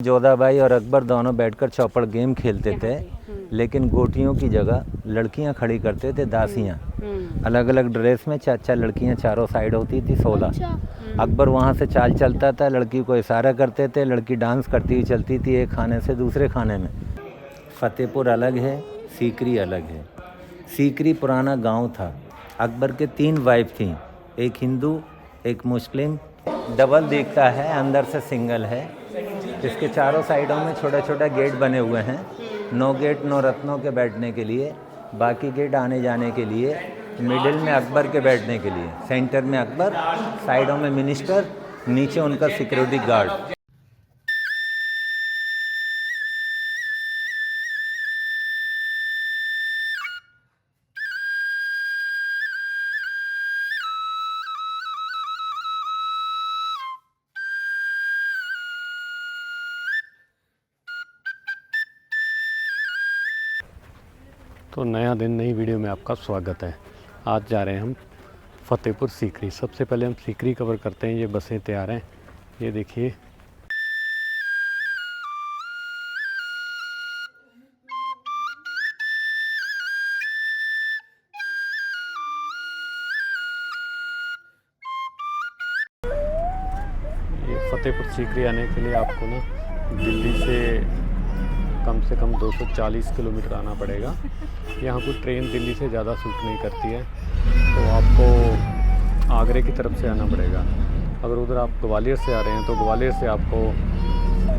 जोधाबाई और अकबर दोनों बैठकर चौपड़ गेम खेलते थे, लेकिन गोटियों की जगह लड़कियां खड़ी करते थे दासियां। अलग अलग ड्रेस में चार चार लड़कियां चारों साइड होती थी, 16। अकबर वहां से चाल चलता था, लड़की को इशारा करते थे, लड़की डांस करती हुई चलती थी एक खाने से दूसरे खाने में। फतेहपुर अलग है, सीकरी अलग है। सीकरी पुराना गांव था। अकबर के 3 वाइफ थीं, एक हिंदू एक मुस्लिम। डबल दिखता है, अंदर से सिंगल है। इसके चारों साइडों में छोटा छोटा गेट बने हुए हैं। 9 गेट 9 रत्नों के बैठने के लिए, बाकी गेट आने जाने के लिए। मिडिल में अकबर के बैठने के लिए, सेंटर में अकबर, साइडों में मिनिस्टर, नीचे उनका सिक्योरिटी गार्ड। तो नया दिन नई वीडियो में आपका स्वागत है। आज जा रहे हैं हम फतेहपुर सीकरी। सबसे पहले हम सीकरी कवर करते हैं। ये बसें तैयार हैं, ये देखिए। ये फतेहपुर सीकरी आने के लिए आपको ना दिल्ली से कम 240 किलोमीटर आना पड़ेगा। यहाँ पर ट्रेन दिल्ली से ज़्यादा सूट नहीं करती है, तो आपको आगरे की तरफ से आना पड़ेगा। अगर उधर आप ग्वालियर से आ रहे हैं तो ग्वालियर से आपको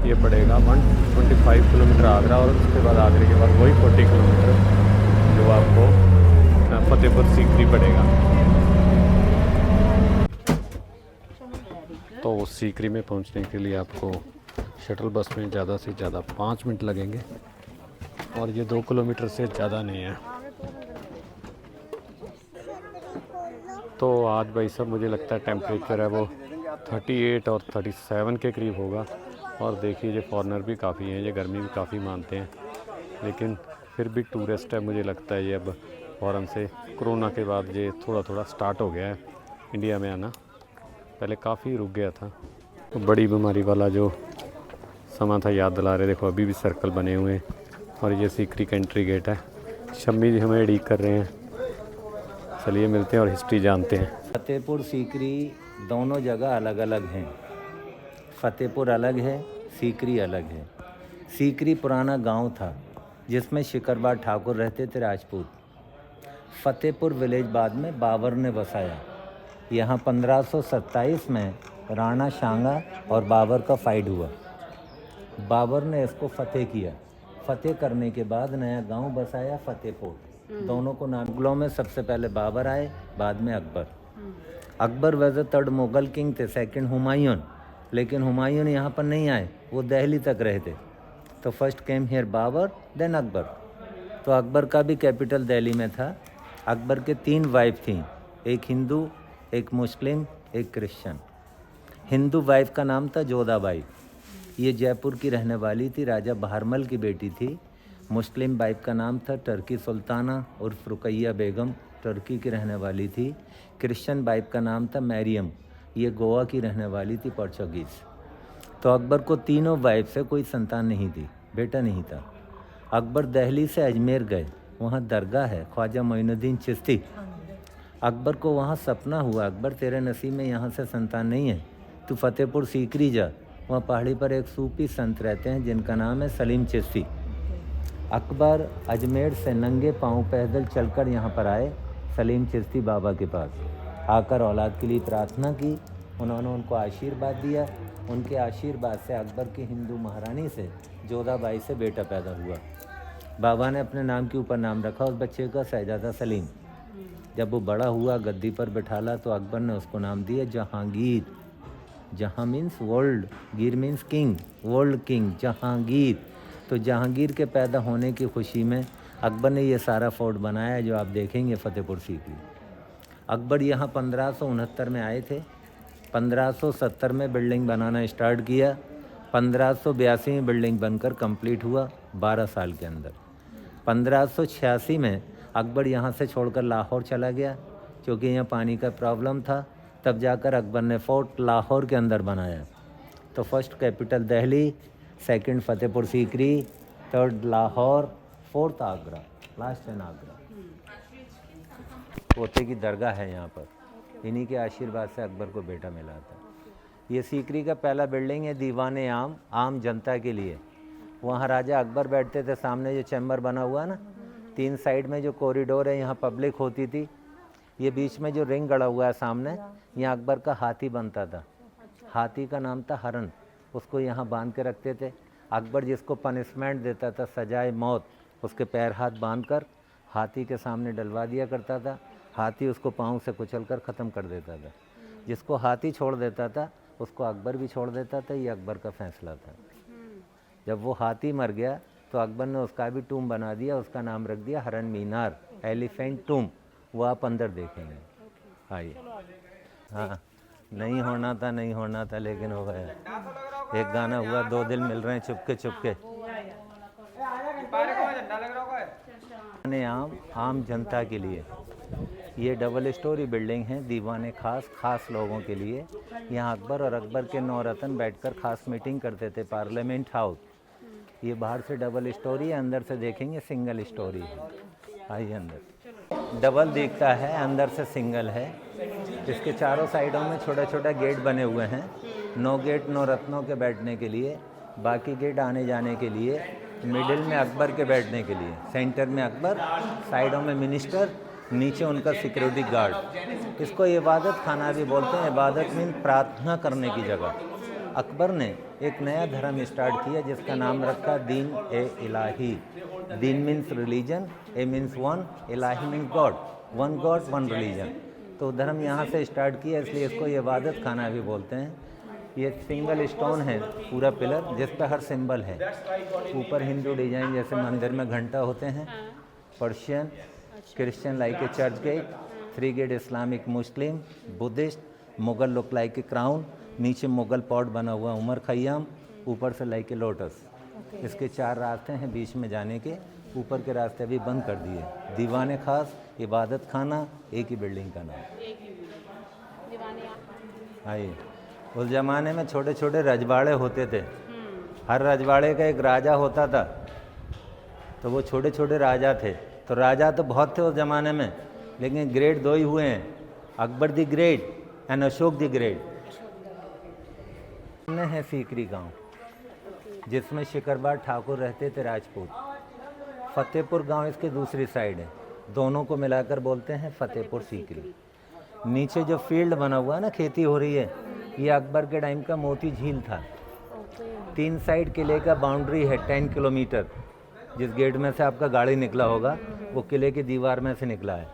ये पड़ेगा 125 किलोमीटर आगरा, और उसके बाद आगरे के बाद वही 40 किलोमीटर जो आपको फतेहपुर सीकरी पड़ेगा। तो सीकरी में पहुंचने के लिए आपको शटल बस में ज़्यादा से ज़्यादा 5 मिनट लगेंगे, और ये 2 किलोमीटर से ज़्यादा नहीं है। तो आज भाई साहब मुझे लगता है टेम्परेचर है वो 38 और 37 के करीब होगा। और देखिए ये फॉरेनर भी काफ़ी हैं, ये गर्मी भी काफ़ी मानते हैं, लेकिन फिर भी टूरिस्ट है। मुझे लगता है ये अब फॉरेन से कोरोना के बाद ये थोड़ा थोड़ा स्टार्ट हो गया है इंडिया में आना, पहले काफ़ी रुक गया था। तो बड़ी बीमारी वाला जो समा था याद दिला रहे। देखो अभी भी सर्कल बने हुए हैं, और ये सीकरी का एंट्री गेट है। शम्मी जी हमें उड़ीक कर रहे हैं, चलिए मिलते हैं और हिस्ट्री जानते हैं। फतेहपुर सीकरी दोनों जगह अलग अलग हैं। फतेहपुर अलग है, सीकरी अलग है। सीकरी पुराना गांव था जिसमें शिकरबा ठाकुर रहते थे, राजपूत। फतेहपुर विलेज बाद में बाबर ने बसाया। यहाँ 1527 में राणा सांगा और बाबर का फाइट हुआ। बाबर ने इसको फतेह किया। फतेह करने के बाद नया गांव बसाया फतेहपुर। दोनों को नाम, मुगलों में सबसे पहले बाबर आए, बाद में अकबर। अकबर वैसे 3rd मुगल किंग थे, 2nd हुमायूं, लेकिन हुमायूं यहाँ पर नहीं आए, वो दिल्ली तक रहे थे। तो first came here Babar, then Akbar. तो अकबर का भी कैपिटल दिल्ली में था। अकबर के 3 वाइफ थीं, एक हिंदू एक मुस्लिम एक क्रिश्चियन। हिंदू वाइफ का नाम था जोधाबाई, ये जयपुर की रहने वाली थी, राजा बहारमल की बेटी थी। मुस्लिम वाइफ का नाम था टर्की सुल्ताना उर्फ रुकैया बेगम, टर्की की रहने वाली थी। क्रिश्चियन वाइफ का नाम था मैरियम, ये गोवा की रहने वाली थी, पोर्चुगीज़। तो अकबर को तीनों वाइफ से कोई संतान नहीं थी, बेटा नहीं था। अकबर दिल्ली से अजमेर गए, वहाँ दरगाह है ख्वाजा मोइनुद्दीन चिश्ती। अकबर को वहाँ सपना हुआ, अकबर तेरे नसीब में यहाँ से संतान नहीं है, तू फतेहपुर सीकरी जा। वहाँ पहाड़ी पर एक सूफी संत रहते हैं जिनका नाम है सलीम चिश्ती। अकबर अजमेर से नंगे पांव पैदल चलकर यहाँ पर आए सलीम चिश्ती बाबा के पास। आकर औलाद के लिए प्रार्थना की, उन्होंने उनको आशीर्वाद दिया। उनके आशीर्वाद से अकबर की हिंदू महारानी से, जोधाबाई से बेटा पैदा हुआ। बाबा ने अपने नाम के ऊपर नाम रखा उस बच्चे का, शहजादा सलीम। जब वो बड़ा हुआ, गद्दी पर बिठाला, तो अकबर ने उसको नाम दिया जहांगीर। जहाँ मीन्स वर्ल्ड, गिर means king, world king Jahangir. तो जहांगीर के पैदा होने की खुशी में अकबर ने ये सारा फोर्ट बनाया जो आप देखेंगे फतेहपुर सीकरी। अकबर यहाँ 1569 में आए थे। 1570 में बिल्डिंग बनाना स्टार्ट किया। 1582 में बिल्डिंग बनकर कंप्लीट हुआ 12 साल के अंदर। 1586 में अकबर यहाँ से छोड़कर लाहौर चला गया, क्योंकि यहाँ पानी का प्रॉब्लम था। तब जाकर अकबर ने फोर्ट लाहौर के अंदर बनाया। तो first capital Delhi, second Fatehpur Sikri, third Lahore, fourth Agra, last in Agra. पोते की दरगाह है यहाँ पर, इन्हीं के आशीर्वाद से अकबर को बेटा मिला था। ये सीकरी का पहला बिल्डिंग है दीवाने आम, आम जनता के लिए। वहाँ राजा अकबर बैठते थे। सामने जो चैम्बर बना हुआ ना, 3 साइड में जो कॉरिडोर है, यहाँ पब्लिक होती थी। ये बीच में जो रिंग गड़ा हुआ है सामने, यहाँ अकबर का हाथी बनता था। हाथी का नाम था हरन, उसको यहाँ बांध के रखते थे। अकबर जिसको पनिशमेंट देता था, सजाए मौत, उसके पैर हाथ बांध कर हाथी के सामने डलवा दिया करता था। हाथी उसको पाँव से कुचल कर ख़त्म कर देता था। जिसको हाथी छोड़ देता था उसको अकबर भी छोड़ देता था। ये अकबर का फैसला था। जब वो हाथी मर गया तो अकबर ने उसका भी टूम बना दिया, उसका नाम रख दिया हरन मीनार, एलिफेंट टूम। वो आप अंदर देखेंगे। आइए। हाँ, नहीं होना था, नहीं होना था, लेकिन हो गया। एक गाना हुआ, 2 दिल मिल रहे हैं चुपके चुपके। आम, आम जनता के लिए। ये डबल स्टोरी बिल्डिंग है, दीवाने खास लोगों के लिए। यहाँ अकबर और अकबर के 9 रतन बैठकर खास मीटिंग करते थे, पार्लियामेंट हाउस। ये बाहर से डबल स्टोरी है, अंदर से देखेंगे सिंगल स्टोरी है। आइए अंदर। डबल दिखता है, अंदर से सिंगल है। इसके चारों साइडों में छोटा छोटा गेट बने हुए हैं। 9 गेट 9 रत्नों के बैठने के लिए, बाकी गेट आने जाने के लिए। मिडिल में अकबर के बैठने के लिए, सेंटर में अकबर, साइडों में मिनिस्टर, नीचे उनका सिक्योरिटी गार्ड। इसको इबादत खाना भी बोलते हैं। इबादत मीन प्रार्थना करने की जगह। अकबर ने एक नया धर्म स्टार्ट किया जिसका नाम रखा दीन ए इलाही। दीन मीन्स रिलीजन, ए means one, Ilahi means God. One God one religion. तो धर्म यहाँ से स्टार्ट किया, इसलिए इसको इबादत खाना भी बोलते हैं। ये सिंगल स्टोन है पूरा पिलर, जिस पर हर सिंबल है। ऊपर हिंदू डिजाइन, जैसे मंदिर में घंटा होते हैं। Persian, Christian like a church gate, 3 gate Islamic, Muslim, Buddhist, Mughal look like a crown. नीचे मुगल पॉट बना हुआ उमर खयाम, ऊपर से लाइक ए लोटस। इसके 4 रास्ते हैं बीच में जाने के। ऊपर के रास्ते अभी बंद कर दिए। दीवाने खास, इबादत खाना, एक ही बिल्डिंग का नाम। आइए। उस ज़माने में छोटे छोटे रजवाड़े होते थे। हर रजवाड़े का एक राजा होता था। तो वो छोटे छोटे राजा थे। तो राजा तो बहुत थे उस ज़माने में, लेकिन ग्रेट 2 ही हुए हैं, Akbar the great and Ashok the great. सामने है सीकरी गांव, जिसमें शिकरबार ठाकुर रहते थे, राजपूत। फतेहपुर गांव इसके दूसरी साइड है। दोनों को मिलाकर बोलते हैं फतेहपुर सीकरी। नीचे जो फील्ड बना हुआ है ना, खेती हो रही है, ये अकबर के टाइम का मोती झील था। 3 साइड किले का बाउंड्री है 10 किलोमीटर। जिस गेट में से आपका गाड़ी निकला होगा वो किले की दीवार में से निकला है।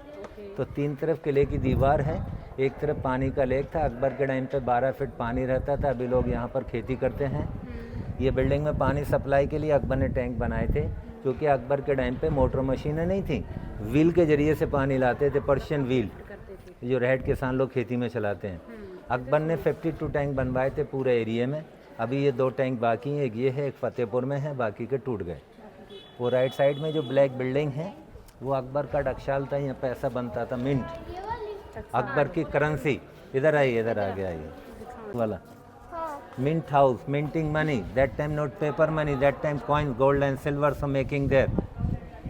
तो 3 तरफ किले की दीवार है। एक तरफ पानी का लेक था। अकबर के टाइम पे 12 फीट पानी रहता था। अभी लोग यहाँ पर खेती करते हैं। ये बिल्डिंग में पानी सप्लाई के लिए अकबर ने टैंक बनाए थे, क्योंकि अकबर के टाइम पे मोटर मशीनें नहीं थी। व्हील के ज़रिए से पानी लाते थे, पर्शियन व्हील, जो रेहट किसान लोग खेती में चलाते हैं। अकबर ने 52 टैंक बनवाए थे पूरे एरिया में। अभी ये 2 टैंक बाकी हैं, एक ये है, एक फतेहपुर में है, बाकी के टूट गए। वो राइट साइड में जो ब्लैक बिल्डिंग है वो अकबर का टकशाल था। यहाँ पैसा बनता था, मिंट, अकबर की करेंसी। इधर आइए, इधर आ गया ये वाला mint house, minting money. That time not paper money, that time coin, gold and silver for making there.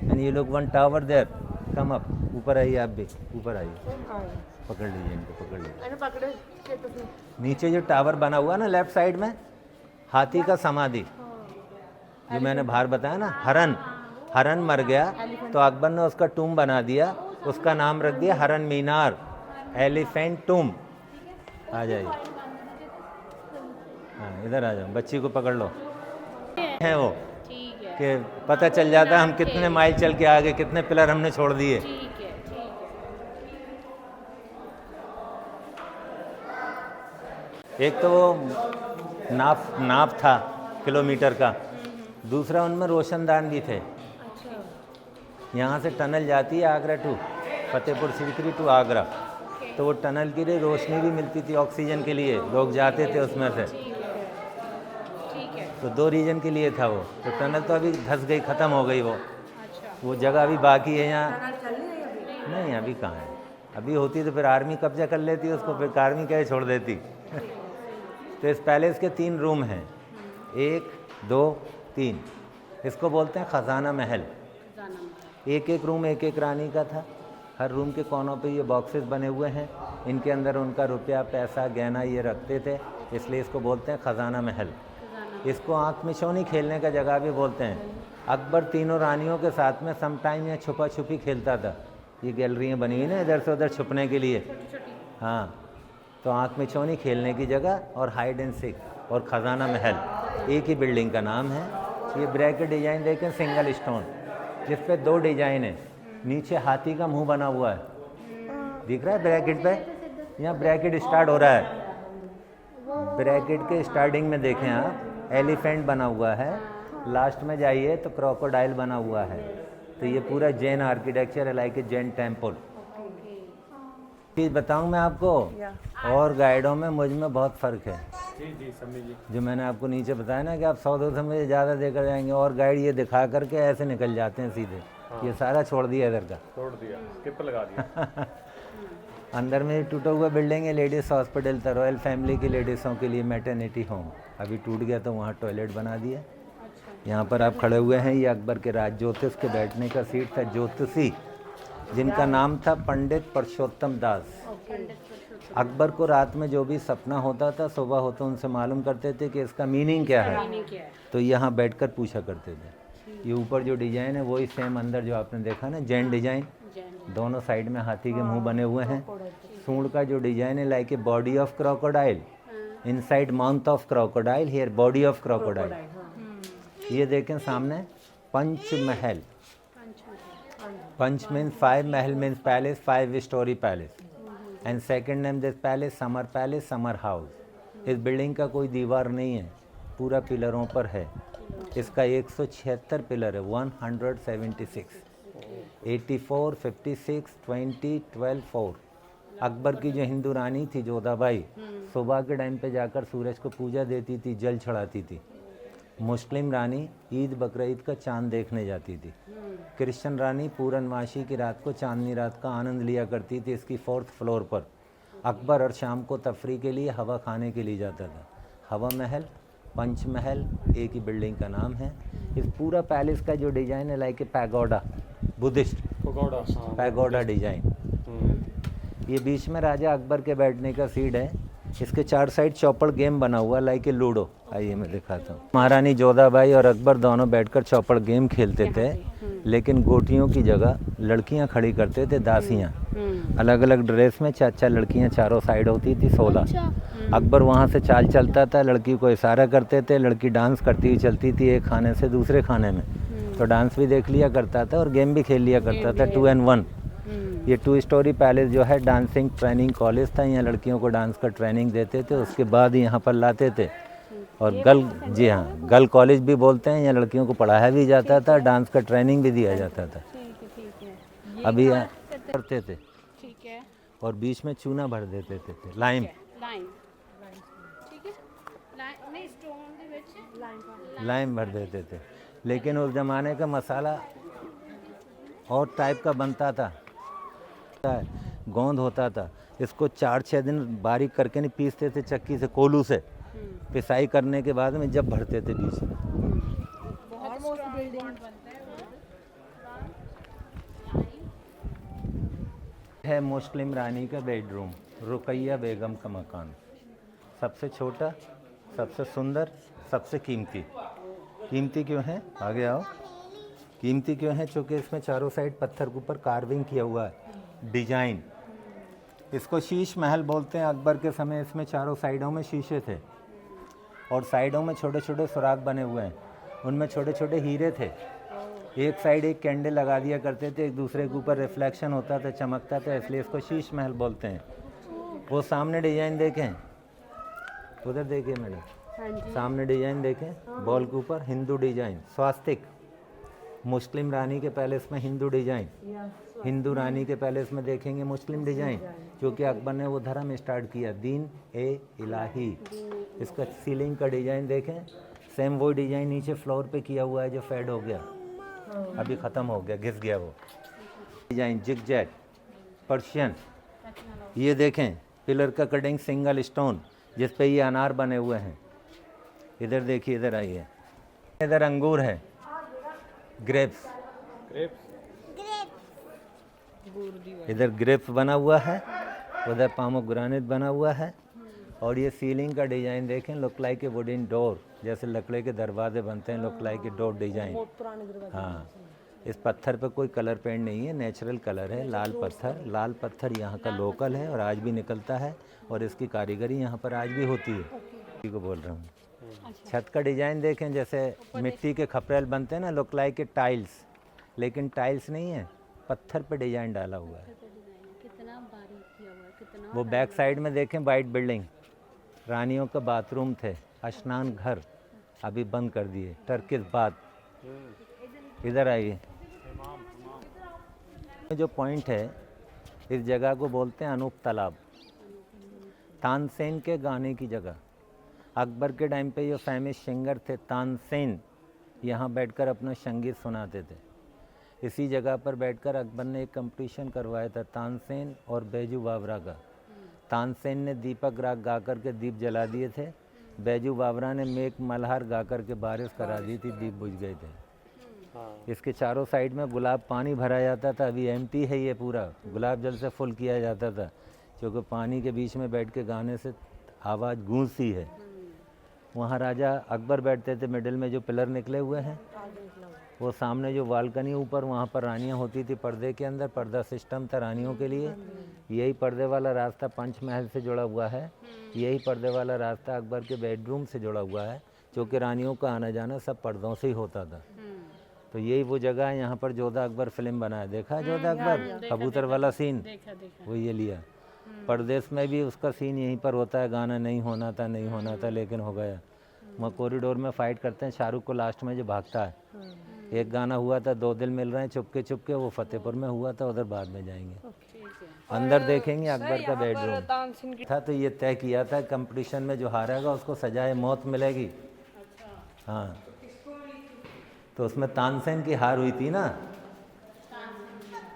And you look one tower there. Come up, ऊपर आइए, आप भी ऊपर आइए। पकड़ लीजिए इनको, पकड़ लीजिए। नीचे जो टावर बना हुआ ना लेफ्ट साइड में, हाथी का समाधि, जो मैंने बाहर बताया ना, हरन मर गया तो अकबर ने उसका टूम बना दिया। उसका नाम रख दिया हरन मीनार, एलिफेंट टूम। आ जाइए। हाँ, इधर आ जाओ, बच्ची को पकड़ लो। है वो कि पता चल जाता है हम कितने माइल चल के आगे, कितने पिलर हमने छोड़ दिए। एक तो वो नाप था किलोमीटर का, दूसरा उनमें रोशनदान भी थे। यहाँ से टनल जाती है आगरा टू फतेहपुर सीकरी टू आगरा। तो वो टनल के लिए रोशनी भी मिलती थी, ऑक्सीजन के लिए लोग जाते थे उसमें से। तो 2 रीजन के लिए था वो। तो टनल तो अभी धंस गई, ख़त्म हो गई वो जगह अभी बाकी है यहाँ। नहीं, अभी कहाँ है। अभी होती तो फिर आर्मी कब्जा कर लेती उसको, फिर आर्मी क्या छोड़ देती। तो इस पैलेस के 3 रूम हैं। एक 2, 3। इसको बोलते हैं ख़जाना महल। एक एक रूम एक एक रानी का था। हर रूम के कोनों पे ये बॉक्सेस बने हुए हैं, इनके अंदर उनका रुपया पैसा गहना ये रखते थे, इसलिए इसको बोलते हैं ख़जाना महल। इसको आँख मिचौनी खेलने का जगह भी बोलते हैं। अकबर तीनों रानियों के साथ में सम टाइम यहाँ छुपा छुपी खेलता था। ये गैलरियाँ बनी हुई ना इधर से उधर छुपने के लिए, हाँ, तो आँख मिचौनी खेलने की जगह और हाइड एंड सीक और ख़जाना महल एक ही बिल्डिंग का नाम है। ये ब्रैकेट डिज़ाइन देखें, सिंगल स्टोन, जिस पे 2 डिज़ाइन है। नीचे हाथी का मुंह बना हुआ है, दिख रहा है ब्रैकेट पे? यहाँ ब्रैकेट स्टार्ट हो रहा है, ब्रैकेट के स्टार्टिंग में देखें आप एलिफेंट बना हुआ है, लास्ट में जाइए तो क्रोकोडाइल बना हुआ है। तो ये पूरा जैन आर्किटेक्चर है, लाइक ए जैन टेम्पल। चीज़ बताऊँ मैं आपको, और गाइडों में मुझ में बहुत फ़र्क है। जी समझिए। जो मैंने आपको नीचे बताया ना कि आप 100-200 में ज़्यादा देकर जाएंगे, और गाइड ये दिखा करके ऐसे निकल जाते हैं सीधे। ये सारा छोड़ दिया इधर का, छोड़ दिया, स्किप लगा दिया। अंदर में टूटा हुआ बिल्डिंग है, लेडीज़ हॉस्पिटल था, रॉयल फैमिली की लेडीज़ों के लिए मैटरनिटी होम। अभी टूट गया तो वहाँ टॉयलेट बना दिया। यहाँ पर आप खड़े हुए हैं, ये अकबर के राज ज्योतिष के बैठने का सीट था। ज्योतिषी जिनका नाम था पंडित परशोत्तम दास। अकबर को रात में जो भी सपना होता था, सुबह होते उनसे मालूम करते थे कि इसका मीनिंग क्या है, तो यहाँ बैठकर पूछा करते थे। ये ऊपर जो डिज़ाइन है वही सेम अंदर जो आपने देखा ना, जैन डिज़ाइन, दोनों साइड में हाथी के मुंह बने हुए हैं। सूंड का जो डिज़ाइन है like a body of crocodile, inside mouth of crocodile, here body of crocodile. ये देखें सामने पंच महल, पंच means 5, Mahal means palace, 5 story palace, and second name this palace summer palace, summer house. इस बिल्डिंग का कोई दीवार नहीं है, पूरा पिलरों पर है। इसका 176 पिलर है, 176, 84, 56, 20, 12, 4। अकबर की जो हिंदू रानी थी जोधाबाई, सुबह के टाइम पे जाकर सूरज को पूजा देती थी, जल चढ़ाती थी। मुस्लिम रानी ईद बकरीद का चांद देखने जाती थी। क्रिश्चियन रानी पूर्णमासी की रात को चांदनी रात का आनंद लिया करती थी इसकी 4th फ्लोर पर। अकबर और शाम को तफरी के लिए हवा खाने के लिए जाता था। हवा महल, पंच महल एक ही बिल्डिंग का नाम है। इस पूरा पैलेस का जो डिज़ाइन है like a pagoda, Buddhist pagoda design. ये बीच में राजा अकबर के बैठने का सीट है। इसके 4 साइड चौपड़ गेम बना हुआ लाइक ए लूडो। आइए मैं दिखाता हूँ। महारानी जोधाबाई और अकबर दोनों बैठकर चौपड़ गेम खेलते थे, लेकिन गोटियों की जगह लड़कियाँ खड़ी करते थे, दासियाँ। अलग अलग ड्रेस में 4-4 लड़कियाँ चारों साइड होती थी, 16। अकबर वहाँ से चाल चलता था, लड़की को इशारा करते थे, लड़की डांस करती हुई चलती थी एक खाने से दूसरे खाने में, तो डांस भी देख लिया करता था और गेम भी खेल लिया करता था। 2 and 1। ये 2 स्टोरी पैलेस जो है डांसिंग ट्रेनिंग कॉलेज था, यहाँ लड़कियों को डांस का ट्रेनिंग देते थे, उसके बाद यहाँ पर लाते थे। और जी हाँ, गर्ल कॉलेज भी बोलते हैं, यहाँ लड़कियों को पढ़ाया भी जाता था, डांस का ट्रेनिंग भी दिया जाता था। अभी यहाँ करते थे, और बीच में चूना भर देते थे, लाइम लाइम भर देते थे। लेकिन उस ज़माने का मसाला और टाइप का बनता था, गोंद होता था। इसको 4-6 दिन बारीक करके नहीं पीसते थे चक्की से, कोलू से पिसाई करने के बाद में जब भरते थे बीच में। है मुस्लिम रानी का बेडरूम, रुकैया बेगम का मकान। सबसे छोटा, सबसे सुंदर, सबसे कीमती। कीमती क्यों है? आगे आओ। कीमती क्यों है? क्योंकि इसमें चारों साइड पत्थर के ऊपर कार्विंग किया हुआ है, डिजाइन। इसको शीश महल बोलते हैं। अकबर के समय इसमें चारों साइडों में शीशे थे, और साइडों में छोटे छोटे सुराख बने हुए हैं, उनमें छोटे छोटे हीरे थे। एक साइड एक कैंडल लगा दिया करते थे, एक दूसरे के ऊपर रिफ्लेक्शन होता था, चमकता था, इसलिए इसको शीश महल बोलते हैं। वो सामने डिजाइन देखें, उधर देखिए मैडम, सामने डिजाइन देखें, बॉल के ऊपर हिंदू डिजाइन, स्वास्तिक। मुस्लिम रानी के पैलेस में हिंदू डिजाइन, हिंदू रानी के पैलेस में देखेंगे मुस्लिम डिजाइन, क्योंकि अकबर ने वो धर्म स्टार्ट किया, दीन ए इलाही। इसका सीलिंग का डिजाइन देखें, सेम वो डिजाइन नीचे फ्लोर पे किया हुआ है जो फेड हो गया, अभी ख़त्म हो गया, घिस गया वो डिजाइन। Zigzag Persian. ये देखें पिलर का कटिंग सिंगल स्टोन, जिस पे ये अनार बने हुए हैं। इधर देखिए, इधर आइए, इधर अंगूर है, ग्रेप्स। इधर ग्रेप्स बना हुआ है, उधर पोमेग्रेनेट बना हुआ है। और ये सीलिंग का डिज़ाइन देखें, लुक लाइक ए वुडन डोर, जैसे लकड़े के दरवाजे बनते हैं, look like a door design. हाँ, इस पत्थर पे कोई कलर पेंट नहीं है, नेचुरल कलर है, लाल पत्थर। लाल पत्थर यहाँ का लोकल है और आज भी निकलता है, और इसकी कारीगरी यहाँ पर आज भी होती है। इसी को बोल रहा हूँ। छत का डिज़ाइन देखें, जैसे मिट्टी के खपरेल बनते हैं ना, लुक लाइक ए टाइल्स, लेकिन टाइल्स नहीं है, पत्थर पे डिज़ाइन डाला हुआ है। कितना बारीक किया हुआ है, कितना। वो बैक साइड में देखें, वाइट बिल्डिंग, रानियों का बाथरूम थे, स्नान घर, अभी बंद कर दिए, टर्किश बाथ। इधर आइए, जो पॉइंट है, इस जगह को बोलते हैं अनूप तालाब, तानसेन के गाने की जगह। अकबर के टाइम पे जो फेमस सिंगर थे तानसेन, यहाँ बैठकर अपना संगीत सुनाते थे। इसी जगह पर बैठकर अकबर ने एक कंपटीशन करवाया था, तानसेन और बैजू बावरा का। तानसेन ने दीपक राग गा कर के दीप जला दिए थे, बैजू बावरा ने मेघ मल्हार गा कर के बारिश करा दी थी, दीप बुझ गए थे। इसके चारों साइड में गुलाब पानी भरा जाता था, अभी एम्प्टी है ये पूरा, गुलाब जल से फुल किया जाता था, क्योंकि पानी के बीच में बैठ के गाने से आवाज़ गूंजती है। वहाँ राजा अकबर बैठते थे, मिडिल में जो पिलर निकले हुए हैं, वो सामने जो बालकनी ऊपर, वहाँ पर रानियाँ होती थी पर्दे के अंदर, पर्दा सिस्टम था रानियों के लिए। यही पर्दे वाला रास्ता पंचमहल से जुड़ा हुआ है, यही पर्दे वाला रास्ता अकबर के बेडरूम से जुड़ा हुआ है, क्योंकि रानियों का आना जाना सब पर्दों से ही होता था। तो यही वो जगह है, यहाँ पर जोधा अकबर फिल्म बनाया, देखा है जोधा अकबर, कबूतर वाला सीन, वो ये लिया। परदेश में भी उसका सीन यहीं पर होता है, गाना नहीं होना था, नहीं होना था, लेकिन हो गया। वहाँ कॉरिडोर में फाइट करते हैं, शाहरुख को लास्ट में जो भागता है। एक गाना हुआ था, दो दिल मिल रहे हैं चुपके चुपके, वो फतेहपुर में हुआ था, उधर बाद में जाएंगे। अंदर देखेंगे अकबर का बेडरूम था। तो ये तय किया था कंपटीशन में जो हारेगा उसको सजाए मौत मिलेगी। हाँ, तो उसमें तानसेन की हार हुई थी ना।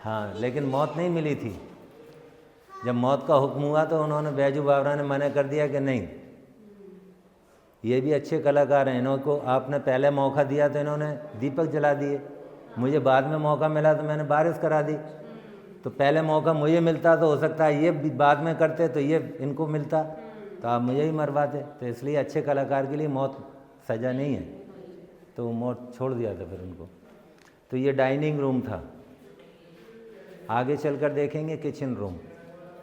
हाँ, लेकिन मौत नहीं मिली थी। जब मौत का हुक्म हुआ तो उन्होंने, बैजू बावरा ने मना कर दिया कि नहीं, ये भी अच्छे कलाकार हैं, इनको आपने पहले मौका दिया तो इन्होंने दीपक जला दिए, मुझे बाद में मौका मिला तो मैंने बारिश करा दी। तो पहले मौका मुझे मिलता तो हो सकता है ये बाद में करते तो ये इनको मिलता, तो आप मुझे ही मरवाते। तो इसलिए अच्छे कलाकार के लिए मौत सज़ा नहीं है, तो वो मौत छोड़ दिया था फिर उनको। तो ये डाइनिंग रूम था। आगे चलकर देखेंगे किचन रूम,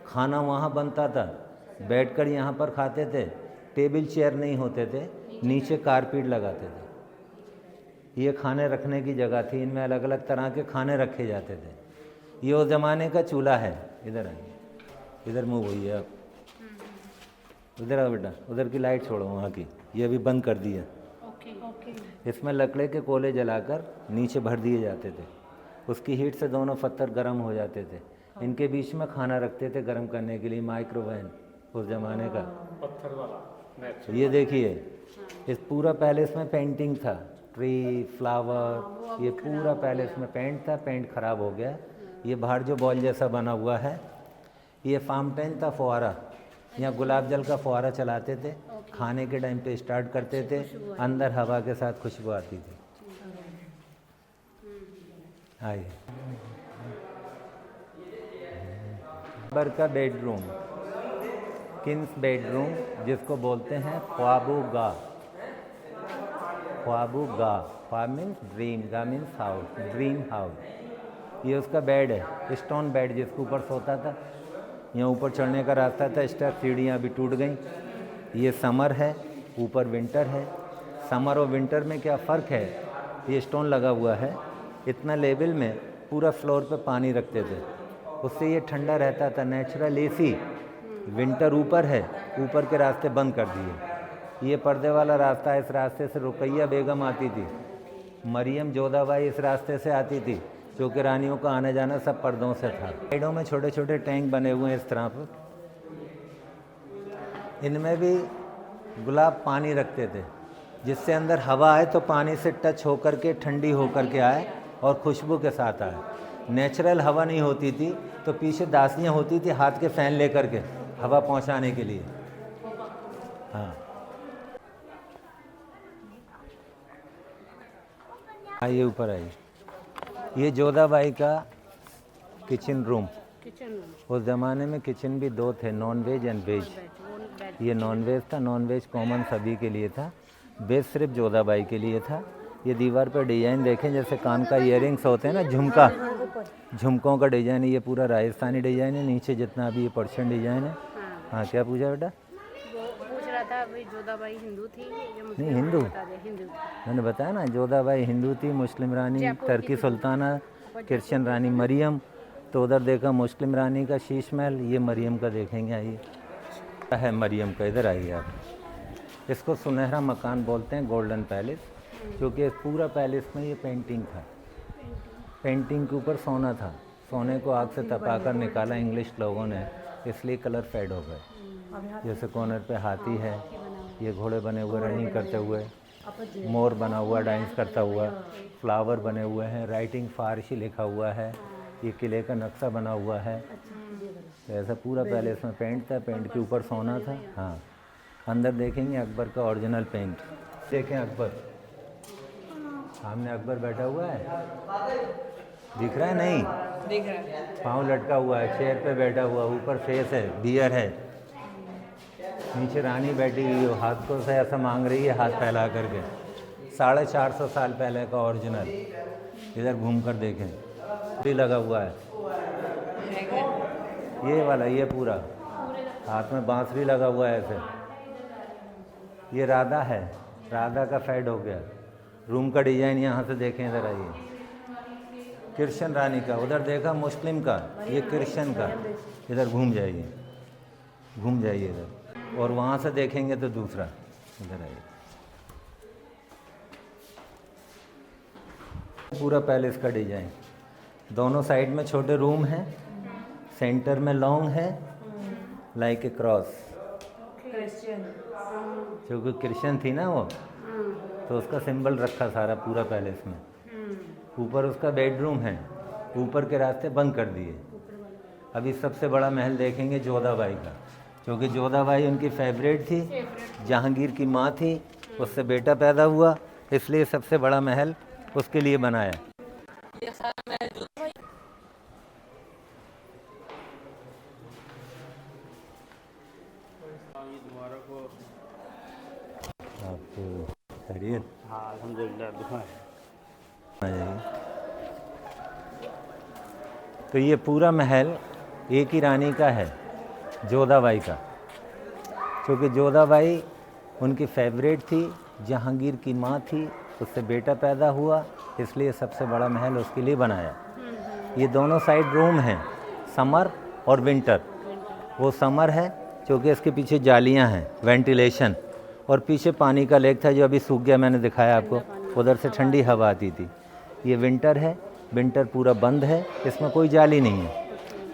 खाना वहाँ बनता था, बैठकर यहाँ पर खाते थे, टेबल चेयर नहीं होते थे, नीचे कारपेट लगाते थे। ये खाने रखने की जगह थी, इनमें अलग अलग तरह के खाने रखे जाते थे। ये उस ज़माने का चूल्हा है। इधर आइए, इधर मूव होइए आप, उधर आओ बेटा, उधर की लाइट छोड़ो वहाँ की, ये अभी बंद कर दी है। इसमें लकड़े के कोले जलाकर नीचे भर दिए जाते थे, उसकी हीट से दोनों पत्थर गर्म हो जाते थे। इनके बीच में खाना रखते थे गर्म करने के लिए, माइक्रोवेव उस ज़माने का पत्थर वाला। ये देखिए, इस पूरा पैलेस में पेंटिंग था, ट्री, फ्लावर, ये पूरा पैलेस में पेंट था, पेंट खराब हो गया। ये बाहर जो बॉल जैसा बना हुआ है, ये फाउंटेन था, फुहारा, यहाँ गुलाब जल का फुहारा चलाते थे, खाने के टाइम पे स्टार्ट करते थे, अंदर हवा के साथ खुशबू आती थी। आइए, अकबर का बेडरूम, किंग्स बेडरूम, जिसको बोलते हैं ख्वाबू गा। ख्वाबू गा, ख्वाब मीन्स ड्रीम, गा मीन्स हाउस, ड्रीम हाउस। ये उसका बेड है, स्टोन बेड, जिसके ऊपर सोता था। यहाँ ऊपर चढ़ने का रास्ता था, स्टेप, सीढ़ियाँ भी टूट गई। ये समर है, ऊपर विंटर है। समर और विंटर में क्या फ़र्क है, ये स्टोन लगा हुआ है, इतना लेवल में पूरा फ्लोर पे पानी रखते थे, उससे ये ठंडा रहता था, नेचुरल एसी। विंटर ऊपर है, ऊपर के रास्ते बंद कर दिए। ये पर्दे वाला रास्ता, इस रास्ते से रुकैया बेगम आती थी, मरियम जोधाबाई इस रास्ते से आती थी, क्योंकि रानियों का आना जाना सब पर्दों से था। साइडों में छोटे छोटे टैंक बने हुए हैं इस तरह पर, इनमें भी गुलाब पानी रखते थे, जिससे अंदर हवा आए तो पानी से टच होकर के ठंडी होकर के आए और खुशबू के साथ आए। नेचुरल हवा नहीं होती थी तो पीछे दासियाँ होती थी हाथ के फ़ैन लेकर के हवा पहुंचाने के लिए। हाँ, आइए ऊपर आइए। ये जोधाबाई का किचन रूम। किचन रूम उस ज़माने में किचन भी दो थे, नॉन वेज एंड वेज। बेड ये नॉन वेज था, नॉन वेज कॉमन सभी के लिए था, वेज सिर्फ जोधाबाई के लिए था। ये दीवार पर डिज़ाइन देखें, जैसे कान का इयरिंग्स होते हैं ना, झुमका, झुमकों का डिज़ाइन है। ये पूरा राजस्थानी डिज़ाइन है। नीचे जितना भी ये पर्शियन डिज़ाइन है। हाँ, क्या पूछा बेटा? वो पूछ रहा था भाई जोधाबाई हिंदू थी या मुस्लिम? नहीं, हिंदू। बता दे, हिंदू थी। मैंने बताया ना, जोधाबाई हिंदू थी, मुस्लिम रानी जयपुर टर्की की थी। सुल्ताना, क्रिश्चियन रानी मरियम। तो उधर देखा मुस्लिम रानी का शीश महल, ये मरियम का देखेंगे। आइए, है मरियम का, इधर आइए आप। इसको सुनहरा मकान बोलते हैं, गोल्डन पैलेस, क्योंकि पूरा पैलेस में ये पेंटिंग था। पेंटिंग के ऊपर सोना था। सोने को आग से तपाकर निकाला इंग्लिश लोगों ने, इसलिए कलर फेड हो गए। जैसे कॉर्नर पे हाथी है, ये घोड़े बने हुए रनिंग करते हुए, मोर बना हुआ डांस करता हुआ, फ्लावर बने हुए हैं, राइटिंग फारसी लिखा हुआ है, ये किले का नक्शा बना हुआ है। तो ऐसा पूरा पैलेस में पेंट था, पेंट के ऊपर सोना था। हाँ, अंदर देखेंगे अकबर का ओरिजिनल पेंट। देखें अकबर, सामने अकबर बैठा हुआ है, दिख रहा है? नहीं दिख रहा है। पाँव लटका हुआ है, चेयर पे बैठा हुआ, ऊपर फेस है, बियर है। नीचे रानी बैठी हुई है, हाथ को से ऐसा मांग रही है, हाथ फैला करके। 450 साल पहले का ओरिजिनल। इधर घूम कर देखें, भी लगा हुआ है ये वाला, ये पूरा हाथ में बांसुरी लगा हुआ है ऐसे। ये राधा है, राधा का फेड हो गया। रूम का डिजाइन यहाँ से देखें, इधर आइए। क्रिश्चियन रानी का, उधर देखा मुस्लिम का, ये क्रिश्चियन का। इधर घूम जाइए, घूम जाइए इधर, और वहाँ से देखेंगे तो दूसरा। इधर आइए, पूरा पैलेस का डिजाइन। दोनों साइड में छोटे रूम हैं, सेंटर में लॉन्ग है, लाइक ए क्रॉस। क्योंकि क्रिश्चियन थी ना वो, तो उसका सिंबल रखा सारा पूरा पैलेस में। ऊपर उसका बेडरूम है, ऊपर के रास्ते बंद कर दिए। अभी सबसे बड़ा महल देखेंगे जोधाबाई का, क्योंकि जोधाबाई उनकी फेवरेट थी, जहांगीर की माँ थी, उससे बेटा पैदा हुआ, इसलिए सबसे बड़ा महल उसके लिए बनाया। आप खैरियत? हाँ अल्हम्दुलिल्लाह, दुआ है। आ जाइए। तो ये पूरा महल एक ही रानी का है, जोधाबाई का, क्योंकि जोधाबाई उनकी फेवरेट थी, जहांगीर की माँ थी, उससे बेटा पैदा हुआ, इसलिए सबसे बड़ा महल उसके लिए बनाया। ये दोनों साइड रूम हैं, समर और विंटर। वो समर है क्योंकि इसके पीछे जालियां हैं, वेंटिलेशन, और पीछे पानी का लेक था जो अभी सूख गया, मैंने दिखाया आपको, उधर से ठंडी हवा आती थी। ये विंटर है, विंटर पूरा बंद है, इसमें कोई जाली नहीं है।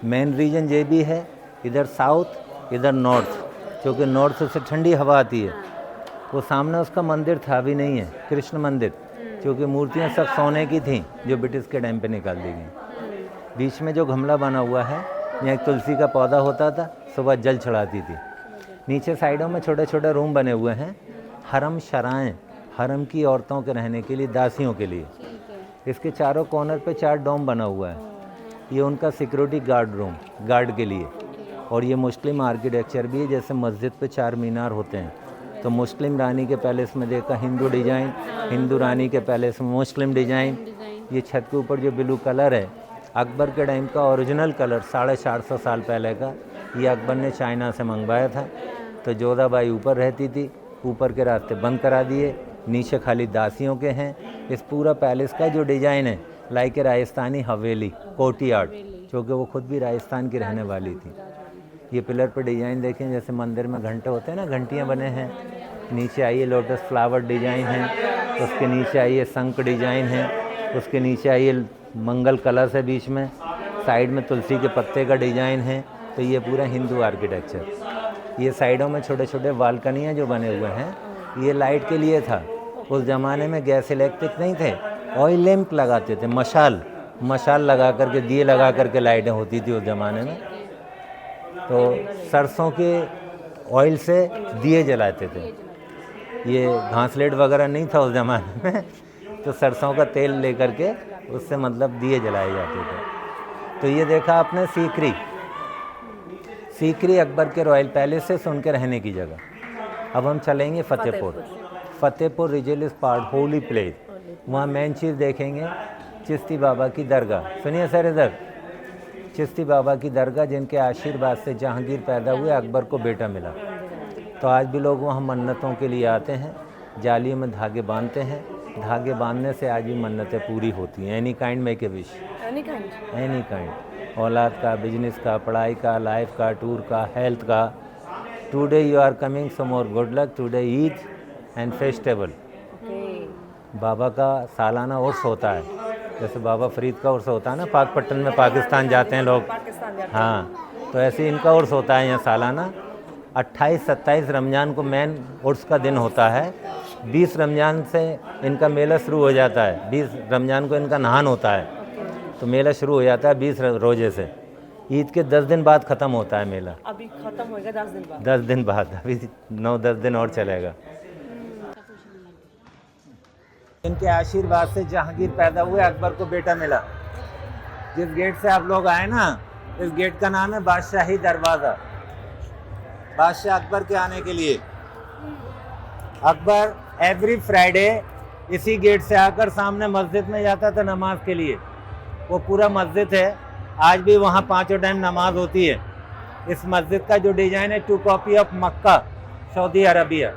मेन रीजन ये भी है, इधर साउथ इधर नॉर्थ, क्योंकि नॉर्थ से ठंडी हवा आती है। वो सामने उसका मंदिर था, अभी नहीं है, कृष्ण मंदिर, क्योंकि मूर्तियाँ सब सोने की थीं जो ब्रिटिश के टाइम पे निकाल दी गई। बीच में जो गमला बना हुआ है, यहाँ एक तुलसी का पौधा होता था, सुबह जल चढ़ाती थी। नीचे साइडों में छोटे छोटे रूम बने हुए हैं, हरम शराएँ, हरम की औरतों के रहने के लिए, दासियों के लिए। इसके चारों कॉर्नर पे 4 डोम बना हुआ है, ये उनका सिक्योरिटी गार्ड रूम, गार्ड के लिए। और ये मुस्लिम आर्किटेक्चर भी है, जैसे मस्जिद पे 4 मीनार होते हैं, तो मुस्लिम रानी के पैलेस में देखा हिंदू डिज़ाइन, हिंदू रानी के पैलेस में मुस्लिम डिज़ाइन। ये छत के ऊपर जो ब्लू कलर है, अकबर के टाइम का ओरिजिनल कलर, 450 साल पहले का, ये अकबर ने चाइना से मंगवाया था। तो जोधाबाई ऊपर रहती थी, ऊपर के रास्ते बंद करा दिए, नीचे खाली दासियों के हैं। इस पूरा पैलेस का जो डिज़ाइन है, लाइक राजस्थानी हवेली, कोर्टयार्ड, क्योंकि वो खुद भी राजस्थान की रहने वाली थी। ये पिलर पर डिज़ाइन देखें, जैसे मंदिर में घंटे होते हैं ना, घंटियाँ बने हैं। नीचे आइए, लोटस फ्लावर डिज़ाइन है, उसके नीचे आइए शंख डिज़ाइन है, उसके नीचे आइए मंगल कलश है बीच में, साइड में तुलसी के पत्ते का डिज़ाइन है। तो ये पूरा हिंदू आर्किटेक्चर। ये साइडों में छोटे छोटे बालकनियाँ जो बने हुए हैं, ये लाइट के लिए था। उस ज़माने में गैस इलेक्ट्रिक नहीं थे, ऑयल लैंप लगाते थे, मशाल लगा करके, दिए लगा करके लाइटें होती थी उस ज़माने में। तो सरसों के ऑयल से दिए जलाते थे। ये घासलेट वगैरह नहीं था उस ज़माने में, तो सरसों का तेल लेकर के उससे मतलब दिए जलाए जाते थे। तो ये देखा आपने सीकरी, सीकरी अकबर के रॉयल पैलेस से उनके रहने की जगह। अब हम चलेंगे Fatehpur. Fatehpur religious part, holy place, वहाँ मेन चीज़ देखेंगे चिश्ती बाबा की दरगाह। सुनिए सर इधर, चिश्ती बाबा की दरगाह जिनके आशीर्वाद से जहांगीर पैदा हुए, अकबर को बेटा मिला। तो आज भी लोग वहाँ मन्नतों के लिए आते हैं, जालियों में धागे बांधते हैं, धागे बांधने से आज भी मन्नतें पूरी होती हैं। Any kind make a wish, any kind, औलाद का, बिजनेस का, पढ़ाई का, लाइफ का, टूर का, हेल्थ का। Today you are coming, so more good luck, today Eid and festival. बाबा का सालाना उर्स होता है, जैसे बाबा फरीद का उर्स होता है ना, पाकपट्टन में पाकिस्तान जाते हैं लोग, हाँ, तो ऐसे इनका उर्स होता है यहाँ सालाना। 28-27 रमज़ान को मेन उर्स का दिन होता है। 20 रमज़ान से इनका मेला शुरू हो जाता है। 20 रमज़ान को इनका नहान होता है, तो मेला शुरू हो जाता है 20 रोज़े से। ईद के 10 दिन बाद ख़त्म होता है मेला। अभी ख़त्म होएगा 10 दिन बाद। 10 दिन बाद, अभी 9-10 दिन और चलेगा। इनके आशीर्वाद से जहांगीर पैदा हुए, अकबर को बेटा मिला। जिस गेट से आप लोग आए ना, इस गेट का नाम है बादशाही दरवाज़ा। बादशाह अकबर के आने के लिए अकबर एवरी फ्राइडे इसी गेट से आकर सामने मस्जिद में जाता था नमाज के लिए। वो पूरा मस्जिद है, आज भी वहाँ 5 टाइम नमाज होती है। इस मस्जिद का जो डिज़ाइन है 2 copy of Mecca, Saudi Arabia.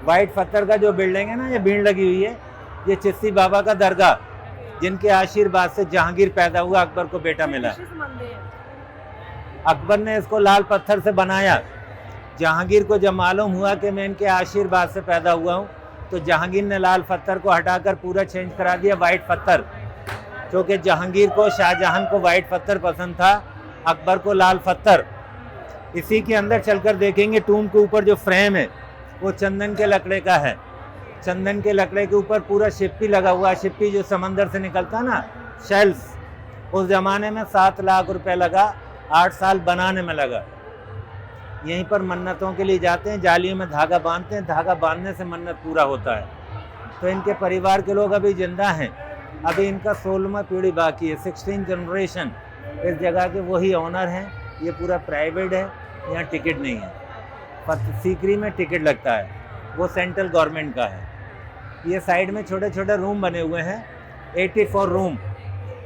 White पत्थर का जो बिल्डिंग है ना, ये भीड़ लगी हुई है, ये चिश्ती बाबा का दरगाह, जिनके आशीर्वाद से जहांगीर पैदा हुआ, अकबर को बेटा मिला। अकबर ने इसको लाल पत्थर से बनाया। जहांगीर को जब मालूम हुआ कि मैं इनके आशीर्वाद से पैदा हुआ हूँ, तो जहांगीर ने लाल पत्थर को हटाकर पूरा चेंज करा दिया वाइट पत्थर, क्योंकि जहांगीर को, शाहजहां को वाइट पत्थर पसंद था, अकबर को लाल पत्थर। इसी के अंदर चलकर देखेंगे, टूम के ऊपर जो फ्रेम है वो चंदन के लकड़े का है। चंदन के लकड़े के ऊपर पूरा शिप्पी लगा हुआ है। शिप्पी जो समंदर से निकलता ना, शेल्स, उस ज़माने में 7 लाख रुपए लगा, 8 साल बनाने में लगा। यहीं पर मन्नतों के लिए जाते हैं, जालियों में धागा बांधते हैं, धागा बांधने से मन्नत पूरा होता है। तो इनके परिवार के लोग अभी जिंदा हैं, अभी इनका 16वां पीढ़ी बाकी है, 16 जनरेशन इस जगह के वही ऑनर हैं। ये पूरा प्राइवेट है, यहाँ टिकट नहीं है। सीकरी में टिकट लगता है, वो सेंट्रल गवर्नमेंट का है। ये साइड में छोटे छोटे रूम बने हुए हैं, 84 रूम।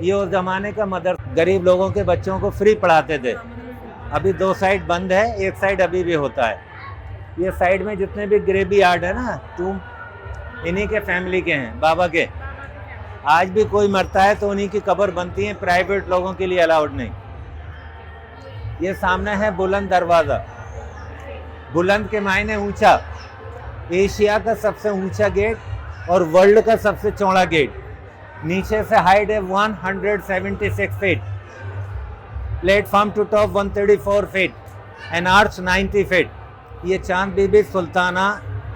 ये उस ज़माने का मदर, गरीब लोगों के बच्चों को फ्री पढ़ाते थे। अभी 2 साइड बंद है, एक साइड अभी भी होता है। ये साइड में जितने भी ग्रेवी यार्ड है ना, टूम, इन्हीं के फैमिली के हैं, बाबा के। आज भी कोई मरता है तो उन्हीं की कब्र बनती है, प्राइवेट लोगों के लिए अलाउड नहीं। ये सामने है बुलंद दरवाज़ा। बुलंद के मायने ऊंचा, एशिया का सबसे ऊंचा गेट और वर्ल्ड का सबसे चौड़ा गेट। नीचे से हाइट है 176 feet, platform to top 134 feet and arch 90 feet. ये चांद बीबी सुल्ताना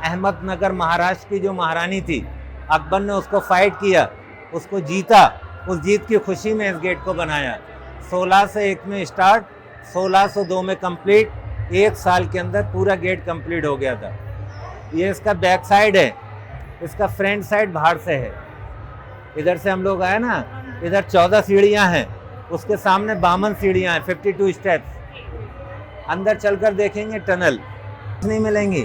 अहमदनगर महाराष्ट्र की जो महारानी थी, अकबर ने उसको फाइट किया, उसको जीता। उस जीत की खुशी में इस गेट को बनाया। 1601 में स्टार्ट, 1602 में कंप्लीट। 1 साल के अंदर पूरा गेट कंप्लीट हो गया था। ये इसका बैक साइड है, इसका फ्रंट साइड बाहर से है। इधर से हम लोग आए ना, इधर 14 सीढ़ियाँ हैं, उसके सामने 52 सीढ़ियाँ हैं, 52 स्टेप्स। अंदर चलकर देखेंगे टनल नहीं मिलेंगी।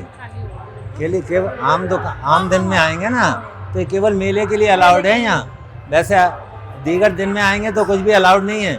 केवल आम दिन में आएंगे ना, तो ये केवल मेले के लिए अलाउड है यहाँ। वैसे दीगर दिन में आएंगे तो कुछ भी अलाउड नहीं है।